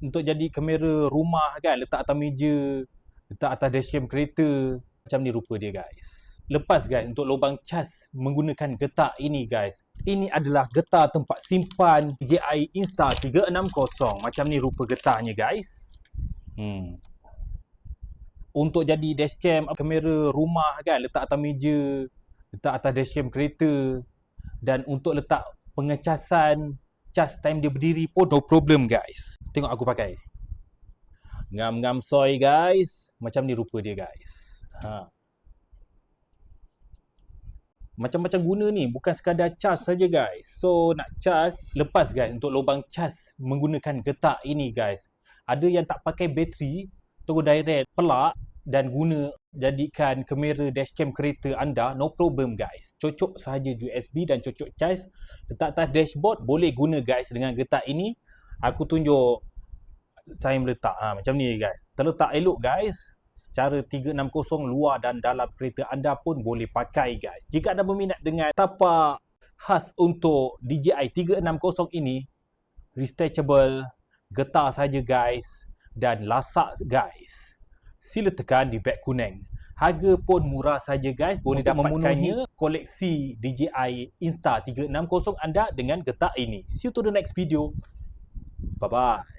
untuk jadi kamera rumah kan, letak atas meja, letak atas dashcam kereta. Macam ni rupa dia guys. Lepas guys, untuk lubang cas menggunakan getah ini guys. Ini adalah getah tempat simpan DJI Insta360. Macam ni rupa getahnya guys. Untuk jadi dashcam kamera rumah kan, letak atas meja, letak atas dashcam kereta. Dan untuk letak pengecasan cas time dia berdiri pun no problem guys. Tengok aku pakai. Ngam-ngam soy guys. Macam ni rupa dia guys. Macam-macam guna ni, bukan sekadar cas saja guys. So nak cas, lepas guys untuk lubang cas menggunakan getah ini guys. Ada yang tak pakai bateri, terus direct pelak dan guna jadikan kamera dashcam kereta anda, no problem guys. Cocok sahaja USB dan cocok cas. Letak atas dashboard, boleh guna guys dengan getah ini. Aku tunjuk saya meletak macam ni guys. Terletak elok guys. Secara 360 luar dan dalam kereta anda pun boleh pakai guys. Jika anda berminat dengan tapak khas untuk DJI 360 ini, restretchable, getah saja guys dan lasak guys, sila tekan di beg kuning. Harga pun murah saja guys. Boleh dapatkannya koleksi DJI Insta360 anda dengan getah ini. See you to the next video. Bye bye.